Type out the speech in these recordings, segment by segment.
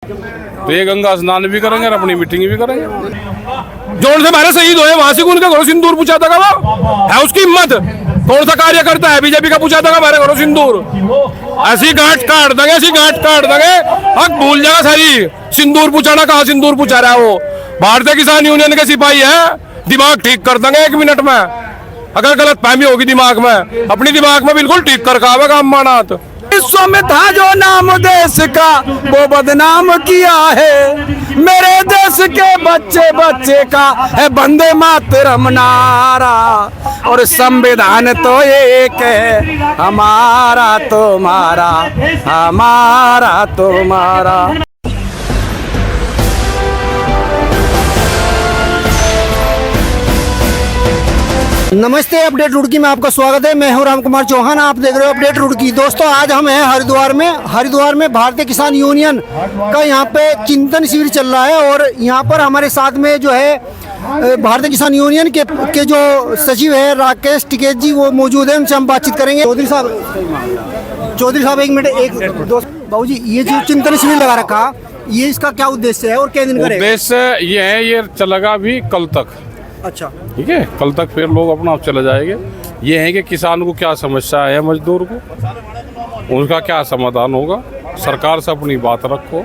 तो ये गंगा स्नान भी करेंगे और अपनी मीटिंग भी करेंगे। जो उनसे हमारे शहीद हुए वहां से उनके घरों सिंदूर पूछा था वो है उसकी हिम्मत। कौन सा कार्य करता है बीजेपी का पूछा था हमारे घरों सिंदूर। ऐसी गांठ काट देंगे, ऐसी गांठ काट देंगे, हक भूल जाएगा सारी। सिंदूर पूछाना कहाँ सिंदूर पूछा रहा है वो। भारतीय किसान यूनियन के सिपाही है, दिमाग ठीक कर देंगे 1 मिनट में। अगर गलत फहमी होगी दिमाग में, अपनी दिमाग में बिल्कुल ठीक कर खावेगा अम्मानाथ। विश्व में था जो नाम देश का वो बदनाम किया है। मेरे देश के बच्चे बच्चे का है वंदे मातरम नारा। और संविधान तो एक है, हमारा तुम्हारा, हमारा तुम्हारा। नमस्ते, अपडेट रुड़की में आपका स्वागत है। मैं हूं राम कुमार चौहान, आप देख रहे हो अपडेट रुड़की। दोस्तों, आज हम हैं हरिद्वार में भारतीय किसान यूनियन का यहाँ पे चिंतन शिविर चल रहा है। और यहाँ पर हमारे साथ में जो है भारतीय किसान यूनियन के जो सचिव है राकेश टिकैत जी, वो मौजूद है। उनसे हम बातचीत करेंगे। चौधरी साहब 1 मिनट। एक दोस्त बाबू जी, ये जो चिंतन शिविर लगा रखा, ये इसका क्या उद्देश्य है और क्या दिन करेगा? उद्देश्य ये है, ये चलेगा अभी कल तक। अच्छा, ठीक है, कल तक फिर लोग अपना आप चले जाएंगे। ये है कि किसान को क्या समस्या है, मजदूर को उनका क्या समाधान होगा, सरकार से अपनी बात रखो।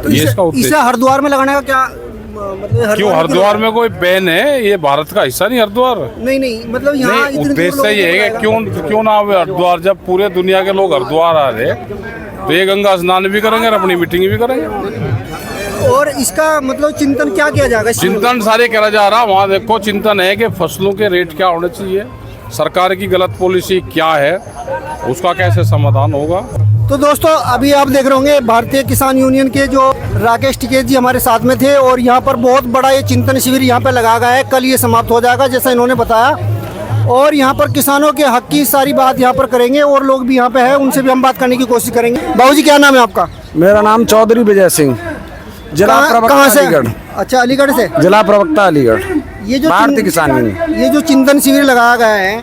तो ये इसका उद्देश्य। इसे हरिद्वार में लगाने का क्या मतलब? क्यों हरिद्वार में कोई बैन है? ये भारत का हिस्सा नहीं हरिद्वार। नहीं, मतलब यहाँ उद्देश्य ये है कि क्यों ना आवे हरिद्वार। जब पूरे दुनिया के लोग हरिद्वार आ रहे तो ये गंगा स्नान भी करेंगे और अपनी मीटिंग भी करेंगे। और इसका मतलब चिंतन क्या किया जाएगा? चिंतन सारे करा जा रहा। वहाँ देखो, चिंतन है कि फसलों के रेट क्या होने चाहिए, सरकार की गलत पॉलिसी क्या है, उसका कैसे समाधान होगा। तो दोस्तों, अभी आप देख रहे होंगे भारतीय किसान यूनियन के जो राकेश टिकैत जी हमारे साथ में थे। और यहाँ पर बहुत बड़ा ये चिंतन शिविर यहाँ पर लगाया गया है। कल ये समाप्त हो जाएगा जैसा इन्होंने बताया। और यहाँ पर किसानों के हक की सारी बात यहाँ पर करेंगे। और लोग भी यहाँ पे हैं, उनसे भी हम बात करने की कोशिश करेंगे। बाबू जी, क्या नाम है आपका? मेरा नाम चौधरी विजय सिंह, जिला प्रवक्ता अलीगढ़। अच्छा, अलीगढ़ से? जिला प्रवक्ता अलीगढ़। ये जो भारतीय किसान यूनियन, ये जो चिंतन शिविर लगाया गया है,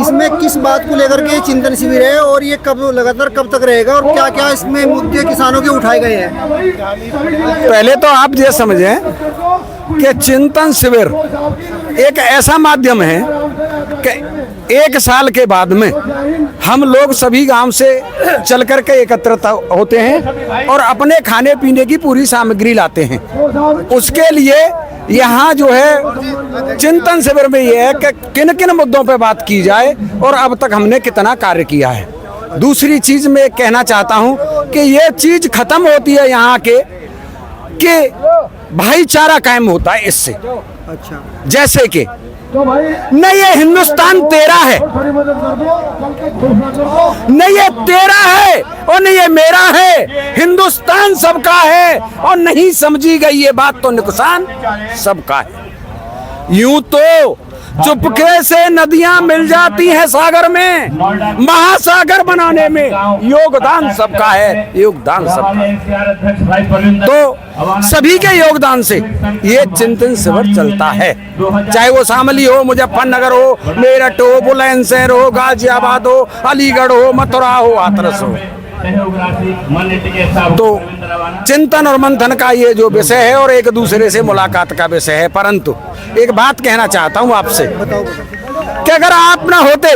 इसमें किस बात को लेकर के चिंतन शिविर है और ये कब लगातार कब तक रहेगा और क्या क्या इसमें मुद्दे किसानों के उठाए गए हैं? पहले तो आप ये समझें कि चिंतन शिविर एक ऐसा माध्यम है कि 1 साल के बाद में हम लोग सभी गांव से चल कर के एकत्रित होते हैं और अपने खाने पीने की पूरी सामग्री लाते हैं। उसके लिए यहाँ जो है चिंतन शिविर में ये है कि किन किन मुद्दों पे बात की जाए और अब तक हमने कितना कार्य किया है। दूसरी चीज मैं कहना चाहता हूँ कि ये चीज खत्म होती है यहाँ के कि भाईचारा कायम होता है इससे। अच्छा, जैसे कि न ये हिंदुस्तान तेरा है, न ये तेरा है और न ये मेरा है, हिंदुस्तान सबका है। और नहीं समझी गई ये बात तो नुकसान सबका है। यूं तो चुपके से नदियां मिल जाती हैं सागर में, महासागर बनाने में योगदान सबका है, योगदान सबका है। तो सभी के योगदान से ये चिंतन शिविर चलता है, चाहे वो शामली हो, मुजफ्फरनगर हो, मेरठ हो, बुलंदशहर हो, गाजियाबाद हो, अलीगढ़ हो, मथुरा हो, हाथरस हो। तो चिंतन और मंथन का ये जो विषय है और एक दूसरे से मुलाकात का विषय है। परंतु एक बात कहना चाहता हूँ आपसे कि अगर आप ना होते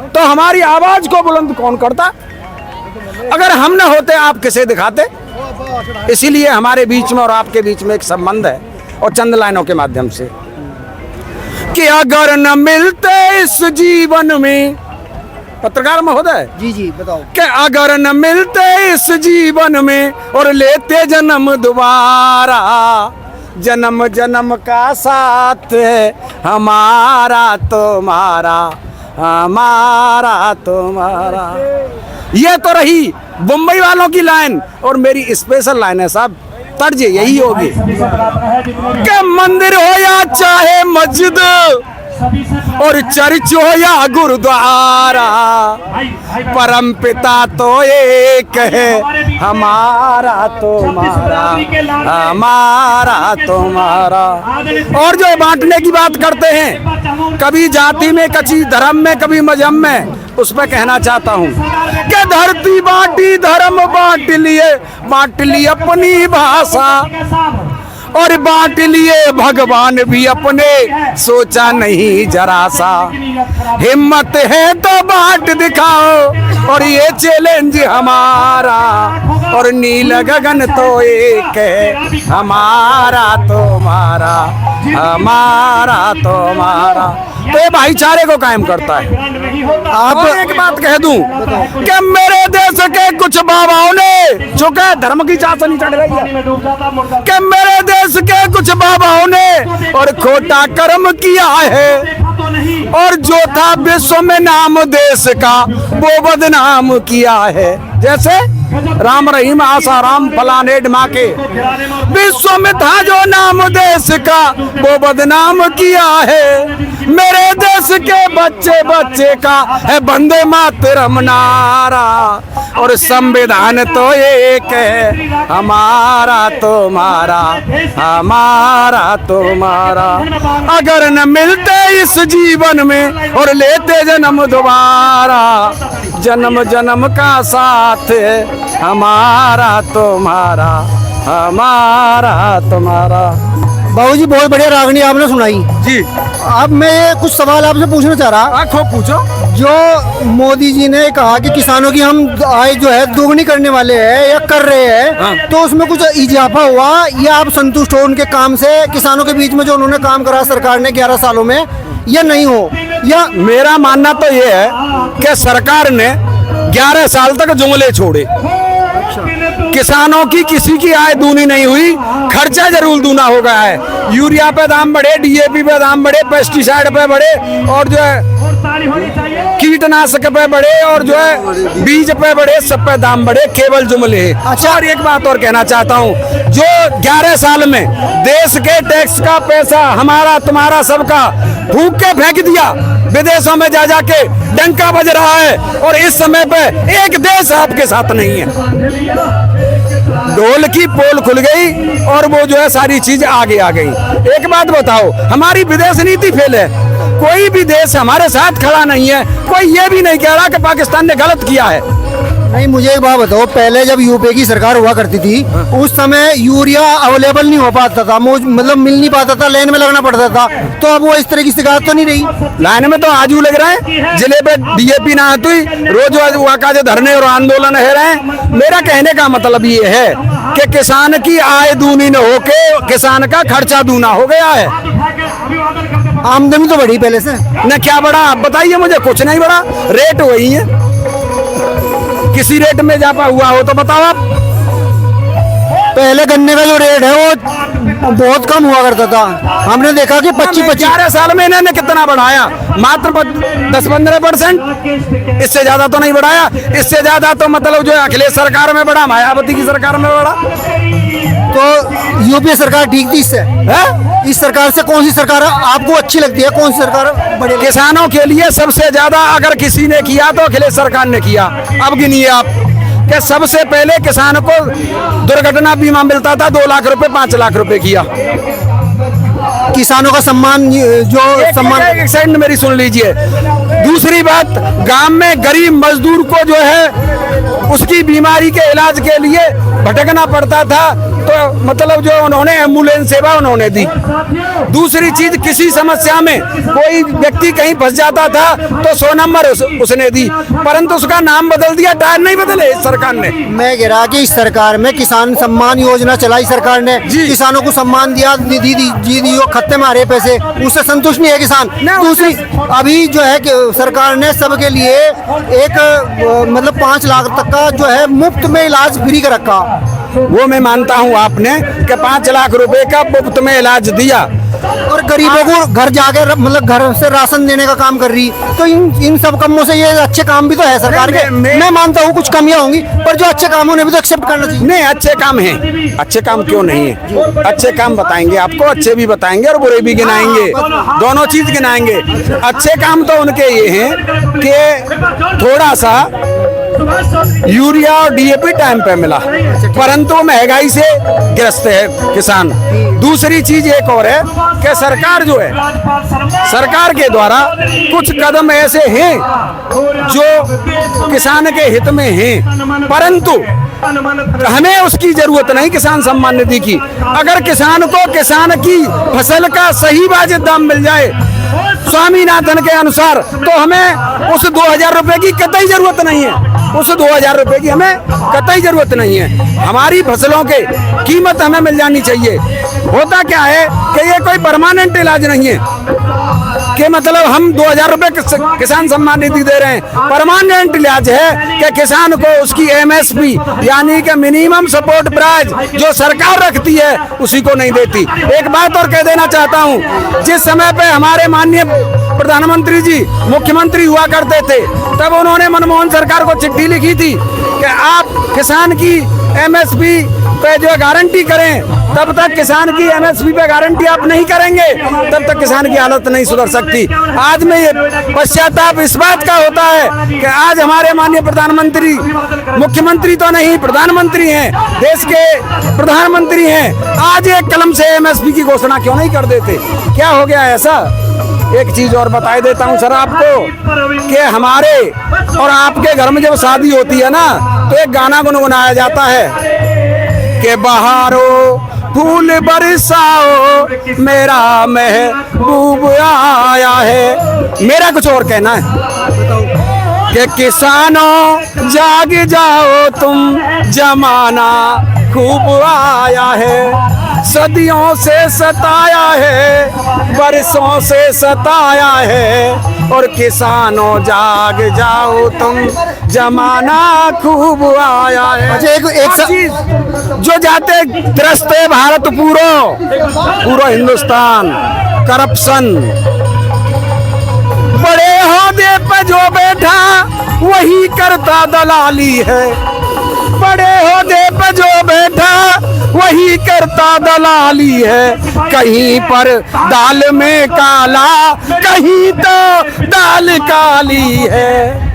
तो हमारी आवाज को बुलंद कौन करता? अगर हम ना होते आप किसे दिखाते? इसीलिए हमारे बीच में और आपके बीच में एक संबंध है और चंद लाइनों के माध्यम से कि अगर न मिलते इस जीवन में, पत्रकार महोदय जी बताओ, कि अगर न मिलते इस जीवन में और लेते जन्म दोबारा, जन्म जन्म का साथ है हमारा तुम्हारा, हमारा तुम्हारा। ये तो रही मुंबई वालों की लाइन और मेरी स्पेशल लाइन है साहब, तर्ज यही होगी कि मंदिर हो या चाहे मस्जिद और चर्च हो या गुरुद्वारा, परम पिता तो एक है हमारा तुम्हारा, हमारा तुम्हारा। और जो बांटने की बात करते हैं, कभी जाति में, कभी धर्म में, कभी मजहब में, उस पर कहना चाहता हूँ के धरती बांटी धर्म बांट ली अपनी भाषा, और बांट लिए भगवान भी अपने, सोचा नहीं जरा सा। हिम्मत है तो बांट दिखाओ, और ये चैलेंज हमारा, और नील गगन तो एक है, हमारा तुम्हारा, हमारा तुम्हारा। तो ये भाईचारे को कायम करता है। आप एक बात कह दूं कि मेरे देश के कुछ बाबाओं ने, जो कि धर्म की चाशनी चढ़ रही है, कि मेरे देश के कुछ बाबाओं ने और खोटा कर्म किया है, और जो था विश्व में नाम देश का वो बदनाम किया है। जैसे राम रहीम आसाराम फलाने माँ के, विश्व में था जो नाम देश का वो बदनाम किया है। मेरे देश के बच्चे बच्चे का है वंदे मातरम नारा, और संविधान तो एक है, हमारा तुम्हारा, हमारा तुम्हारा। अगर न मिलते इस जीवन में और लेते जन्म दोबारा, जन्म जन्म का साथ है, हमारा तुम्हारा, हमारा तुम्हारा। बाबूजी बहुत बढ़िया रागनी आपने सुनाई जी। अब मैं कुछ सवाल आपसे पूछना चाह रहा। खूब पूछो। जो मोदी जी ने कहा कि किसानों की हम आय जो है दोगुनी करने वाले हैं या कर रहे हैं, तो उसमें कुछ इजाफा हुआ या आप संतुष्ट हो उनके काम से, किसानों के बीच में जो उन्होंने काम करा सरकार ने 11 सालों में, या नहीं हो? या मेरा मानना तो ये है कि सरकार ने 11 साल तक जुमले छोड़े, किसानों की किसी की आय दूनी नहीं हुई, खर्चा जरूर दूना हो गया है। यूरिया पे दाम बढ़े, डीएपी पे दाम बढ़े, पेस्टिसाइड पे बढ़े, और जो है कीटनाशक पे बढ़े, और जो है बीज पे बढ़े, सब पे दाम बढ़े, केवल जुमले। अच्छा, और एक बात और कहना चाहता हूँ, जो 11 साल में देश के टैक्स का पैसा हमारा तुम्हारा सबका फूंक के फेंक दिया, विदेशों में जा जाके डंका बज रहा है, और इस समय पे एक देश आपके साथ नहीं है। ढोल की पोल खुल गई और वो जो है सारी चीज आगे आ गई। एक बात बताओ, हमारी विदेश नीति फेल है, कोई भी देश हमारे साथ खड़ा नहीं है, कोई ये भी नहीं कह रहा कि पाकिस्तान ने गलत किया है। नहीं, मुझे एक बात बताओ, पहले जब यूपीए की सरकार हुआ करती थी, उस समय यूरिया अवेलेबल नहीं हो पाता था, मतलब मिल नहीं पाता था, लाइन में लगना पड़ता था, तो अब वो इस तरह की शिकायत तो नहीं रही? लाइन में तो आजू लग रहा है, जिले पे डीएपी ना आती, रोज वहाँ का जो धरने और आंदोलन है रहे। मेरा कहने का मतलब ये है कि किसान की आय दूनी न होके किसान का खर्चा दूना हो गया है। आमदनी तो बढ़ी पहले से न, क्या बढ़ा आप बताइए मुझे? कुछ नहीं बढ़ा, रेट वही है। किसी रेट में इजाफा हुआ हो तो बताओ आप। पहले गन्ने का जो रेट है वो बहुत कम हुआ करता था, हमने देखा कि 25-25 11 साल में इन्होंने कितना बढ़ाया? मात्र 10-15%, इससे ज्यादा तो नहीं बढ़ाया। इससे ज्यादा तो मतलब जो है अखिलेश सरकार में बढ़ा, मायावती की सरकार में बढ़ा। तो यूपीए सरकार ठीक थी इससे? इस सरकार से कौन सी सरकार आपको अच्छी लगती है? कौन सी सरकार बड़ी? किसानों के लिए सबसे ज्यादा अगर किसी ने किया तो अखिलेश सरकार ने किया। अब गिनिए आप कि सबसे पहले किसान को दुर्घटना बीमा मिलता था, 2 लाख रुपए 5 लाख रुपए किया। किसानों का सम्मान, जो सम्मान, एक सेकंड मेरी सुन लीजिए। दूसरी बात, गांव में गरीब मजदूर को जो है उसकी बीमारी के इलाज के लिए भटकना पड़ता था, तो मतलब जो उन्होंने एम्बुलेंस सेवा उन्होंने दी। दूसरी चीज, किसी समस्या में कोई व्यक्ति कहीं फंस जाता था तो 100 नंबर उसने दी, परंतु उसका नाम बदल दिया, टायर नहीं बदले इस सरकार ने। मैं कह रहा कि इस सरकार में किसान सम्मान योजना चलाई सरकार ने, किसानों को सम्मान दिया, निधि दी, खत्ते में आ रहे पैसे, उससे संतुष्ट नहीं है किसान। दूसरी, अभी जो है कि सरकार ने सबके लिए एक मतलब 5 लाख तक का जो है मुफ्त में इलाज फ्री कर रखा। वो मैं मानता हूँ आपने कि 5 लाख रुपए का मुफ्त में इलाज दिया, और गरीबों को घर जाके मतलब घर से राशन देने का काम कर रही। तो इन सब कामों से ये अच्छे काम भी तो है सरकार के। मैं मानता हूँ कुछ कमियां होंगी, पर जो अच्छे काम उन्हें भी तो एक्सेप्ट करना चाहिए। नहीं, अच्छे काम हैं, अच्छे काम क्यों नहीं है? अच्छे काम बताएंगे आपको, अच्छे भी बताएंगे और बुरे भी गिनाएंगे, दोनों चीज गिनाएंगे। अच्छे काम तो उनके ये हैं कि थोड़ा सा यूरिया और डीएपी टाइम पे मिला, परंतु महंगाई से ग्रस्त है किसान। दूसरी चीज एक और है कि सरकार जो है, सरकार के द्वारा कुछ कदम ऐसे हैं जो किसान के हित में हैं, परंतु हमें उसकी जरूरत नहीं किसान सम्मान निधि की। अगर किसान को किसान की फसल का सही वाजिब दाम मिल जाए स्वामीनाथन के अनुसार, तो हमें उस 2000 रुपए की कतई जरूरत नहीं है। उस 2000 रुपए की हमें कतई जरूरत नहीं है। हमारी फसलों के कीमत हमें मिल जानी चाहिए। होता क्या है कि ये कोई परमानेंट इलाज नहीं है कि मतलब हम 2000 रुपए किसान सम्मान निधि दे रहे हैं। परमानेंट इलाज है कि किसान को उसकी एमएसपी यानी कि मिनिमम सपोर्ट प्राइस जो सरकार रखती है उसी को नहीं देती। एक बात और कह देना चाहता हूं, जिस समय पे हमारे माननीय प्रधानमंत्री जी मुख्यमंत्री हुआ करते थे, तब उन्होंने मनमोहन सरकार को चिट्ठी लिखी थी कि आप किसान की एमएसपी पे जो गारंटी करें। तब तक किसान की एमएसपी पे गारंटी आप नहीं करेंगे, तब तक किसान की हालत नहीं सुधर सकती। आज में ये पश्चाताप इस बात का होता है कि आज हमारे माननीय प्रधानमंत्री, मुख्यमंत्री तो नहीं प्रधानमंत्री हैं, देश के प्रधानमंत्री हैं, आज एक कलम से एमएसपी की घोषणा क्यों नहीं कर देते? क्या हो गया ऐसा? एक चीज और बता देता हूँ सर आपको कि हमारे और आपके घर में जब शादी होती है ना, तो एक गाना गुनगुनाया जाता है कि बहारो फूल बरसाओ मेरा महबूब आया है। मेरा कुछ और कहना है कि किसानों जाग जाओ तुम, जमाना खूब आया है। सदियों से सताया है, बरसों से सताया है, और किसानों जाग जाओ तुम, जमाना खूब आया है। अच्छा, एक चीज जो जाते त्रस्त है भारत पूरा हिंदुस्तान, करप्शन। बड़े ओहदे पे जो बैठा वही करता दलाली है। बड़े ओहदे पे जो बैठा वही करता दलाली है। कहीं पर दाल में काला, कहीं तो दाल काली है।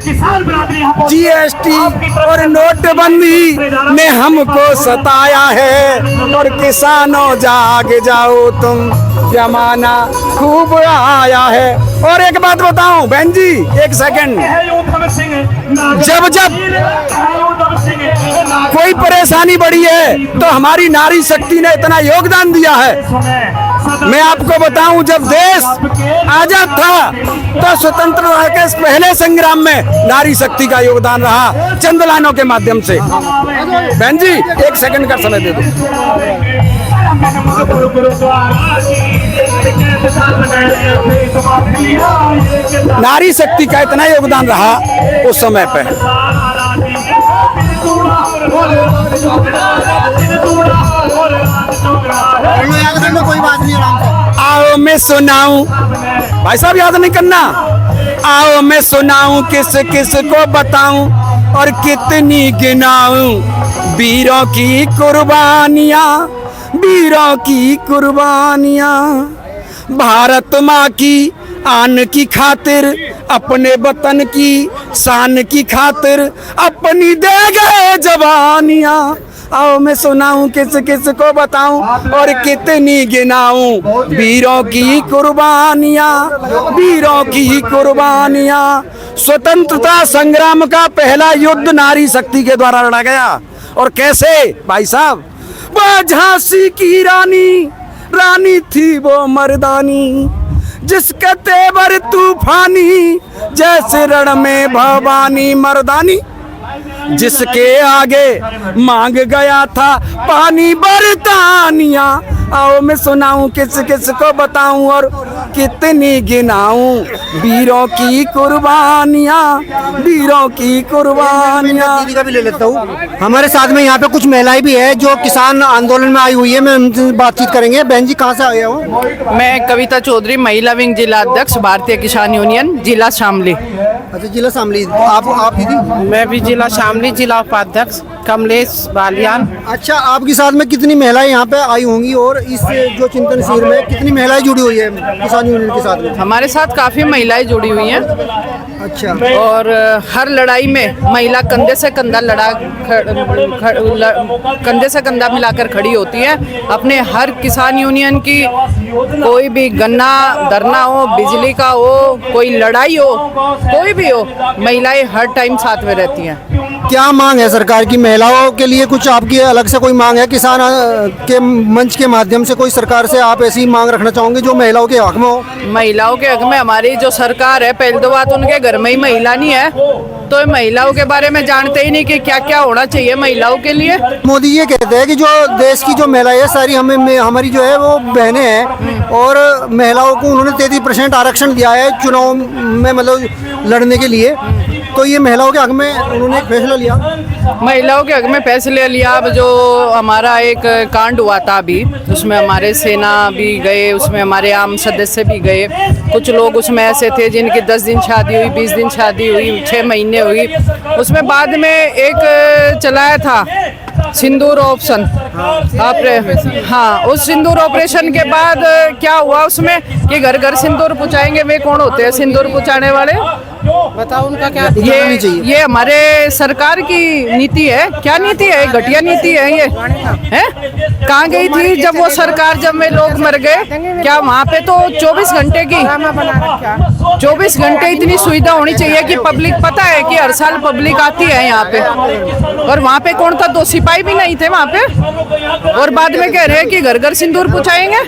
जीएसटी और नोटबंदी ने हमको सताया है, और किसानों जाग जाओ तुम, जमाना खूब आया है। और एक बात बताऊं बहन जी, एक सेकंड, जब कोई परेशानी बढ़ी है तो हमारी नारी शक्ति ने इतना योगदान दिया है। मैं आपको बताऊं, जब देश आजाद था तो स्वतंत्रता के पहले संग्राम में नारी शक्ति का योगदान रहा, चंद लाइनों के माध्यम से। बहन जी एक सेकंड का समय दे दो। नारी शक्ति का इतना योगदान रहा उस समय पे। कोई बात नहीं, आओ मैं सुनाऊं, भाई साहब याद नहीं करना। आओ मैं सुनाऊं, किस किस को बताऊं और कितनी गिनाऊं वीरों की कुर्बानियां, वीरों की कुर्बानियां। भारत माँ की आन की खातिर, अपने वतन की शान की खातिर, अपनी दे गए जवानियां। आओ मैं सुनाऊं, किस किस को बताऊं और कितनी गिनाऊं वीरों की कुर्बानियां, वीरों की कुर्बानियां। स्वतंत्रता संग्राम का पहला युद्ध नारी शक्ति के द्वारा लड़ा गया। और कैसे भाई साहब, वह झांसी की रानी थी वो मर्दानी, जिसके तेवर तूफानी जैसे रण में भवानी मर्दानी, जिसके आगे मांग गया था पानी बरतानिया। आओ मैं सुनाऊं, किस किस को बताऊं और कितनी गिनाऊं वीरों की कुर्बानियां, वीरों की कुर्बानियां। दीदी का भी ले लेता हूँ। हमारे साथ में यहाँ पे कुछ महिलाएं भी है जो किसान आंदोलन में आई हुई है, मैं उनसे बातचीत करेंगे। बहन जी कहाँ से आए हो? मैं कविता चौधरी, महिला विंग जिला अध्यक्ष, भारतीय किसान यूनियन, जिला शामली। अच्छा, जिला शामली। आप दीदी? मैं भी जिला शामली, जिला उपाध्यक्ष। कमलेश बालियान। अच्छा, आपके साथ में कितनी महिलाएं यहाँ पे आई होंगी और इस जो चिंतन शिविर में कितनी महिलाएं जुड़ी हुई है किसान यूनियन के साथ में? हमारे साथ काफ़ी महिलाएं जुड़ी हुई हैं अच्छा, और हर लड़ाई में महिला कंधे से कंधा कंधे से कंधा मिलाकर खड़ी होती है। अपने हर किसान यूनियन की कोई भी गन्ना धरना हो, बिजली का हो, कोई लड़ाई हो, कोई भी हो, महिलाएं हर टाइम साथ में रहती हैं। क्या मांग है सरकार की महिलाओं के लिए? कुछ आपकी अलग से कोई मांग है किसान के मंच के माध्यम से? कोई सरकार से आप ऐसी मांग रखना चाहोगे जो महिलाओं के हक में हो? महिलाओं के हक में हमारी जो सरकार है, पहले तो बात उनके घर में ही महिला नहीं है, तो महिलाओं के बारे में जानते ही नहीं कि क्या क्या होना चाहिए महिलाओं के लिए। मोदी ये कहते हैं कि जो देश की जो महिलाएं है सारी हमारी जो है वो बहनें हैं और महिलाओं को उन्होंने 33% आरक्षण दिया है चुनाव में, मतलब लड़ने के लिए। तो ये महिलाओं के हक में उन्होंने एक फैसला लिया। महिलाओं के हक में फैसले लिया। अब जो हमारा एक कांड हुआ था अभी, उसमें हमारे सेना भी गए, उसमें हमारे आम सदस्य भी गए। कुछ लोग उसमें ऐसे थे जिनकी 10 दिन शादी हुई, 20 दिन शादी हुई, 6 महीने हुई। उसमें बाद में एक चलाया था सिंदूर ऑप्शन, हाँ, उस सिंदूर ऑपरेशन के बाद क्या हुआ उसमें कि घर घर सिंदूर पुचाएंगे। वे कौन होते हैं सिंदूर पुचाने वाले? बताओ उनका क्या? ये हमारे सरकार की नीति है। क्या नीति है? घटिया नीति है ये। है कहाँ गई थी जब वो सरकार, जब वे लोग मर गए? क्या वहाँ पे तो 24 घंटे की 24 घंटे इतनी सुविधा होनी चाहिए कि पब्लिक, पता है कि हर साल पब्लिक आती है यहाँ पे, और वहाँ पे कौन था? 2 सिपाही भी नहीं थे वहाँ पे, और बाद में कह रहे हैं कि घर घर सिंदूर पुचाएंगे।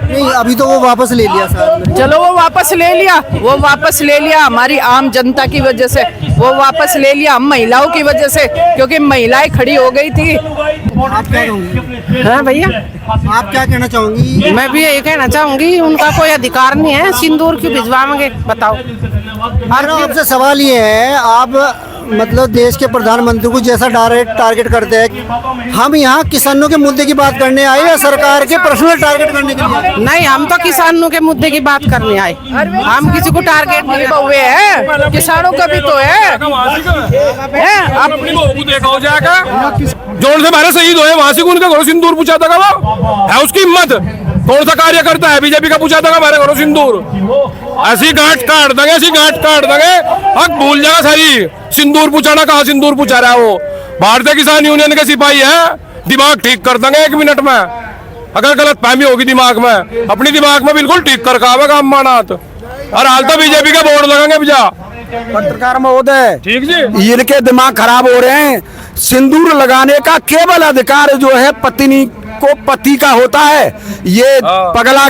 नहीं, अभी तो वो वापस ले लिया सर। चलो वो वापस ले लिया, वो वापस ले लिया हमारी आम जनता की वजह से, वो वापस ले लिया हम महिलाओं की वजह से, क्योंकि महिलाएं खड़ी हो गई थी। आप क्या कहोगी? हाँ भैया, आप क्या कहना चाहूंगी? मैं भी यही कहना चाहूंगी, उनका कोई अधिकार नहीं है, सिंदूर क्यों भिजवाएंगे बताओ। मेरा आपसे सवाल ये है, आप मतलब देश के प्रधानमंत्री को जैसा डायरेक्ट टारगेट करते हैं, हम यहाँ किसानों के मुद्दे की बात करने आए या सरकार के पर्सनल टारगेट करने के लिए? नहीं, हम तो किसानों के मुद्दे की बात करने आए, हम किसी को टारगेट नहीं। हुए हैं किसानों का भी तो है। आप अपनी बहू को देखा हो जाएगा, जोन से हमारे शहीद हुए वहां से उनके घरों सिंदूर पूछा था, वो है उसकी हिम्मत? कौन सा कार्य करता है बीजेपी का? पूछा था हमारे घरों सिंदूर? ऐसी गांठ काट देंगे, ऐसी गांठ काट देंगे, हक भूल जाएगा सारी। सिंदूर पूछाना कहाँ सिंदूर पूछा रहा है? वो भारतीय किसान यूनियन के सिपाही है, दिमाग ठीक कर देंगे 1 मिनट में। अगर गलत फहमी होगी दिमाग में, अपनी दिमाग में बिल्कुल ठीक कर खावे काम मानात, और हाल तो बीजेपी का बोर्ड लगाएंगे भैया। पत्रकार महोदय, ठीक जी, इनके दिमाग खराब हो रहे हैं। सिंदूर लगाने का केवल अधिकार जो है पत्नी को पति का होता है। ये पगला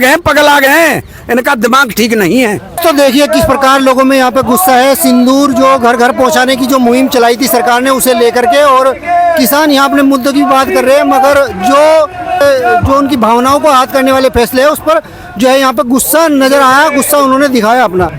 गए, इनका दिमाग ठीक नहीं है। तो देखिए किस प्रकार लोगों में यहाँ पे गुस्सा है। सिंदूर जो घर घर पहुँचाने की जो मुहिम चलाई थी सरकार ने, उसे लेकर के, और किसान यहाँ अपने मुद्दों की बात कर रहे हैं, मगर जो उनकी भावनाओं को आहत करने वाले फैसले है उस पर जो है यहाँ पे गुस्सा नजर आया, गुस्सा उन्होंने दिखाया अपना।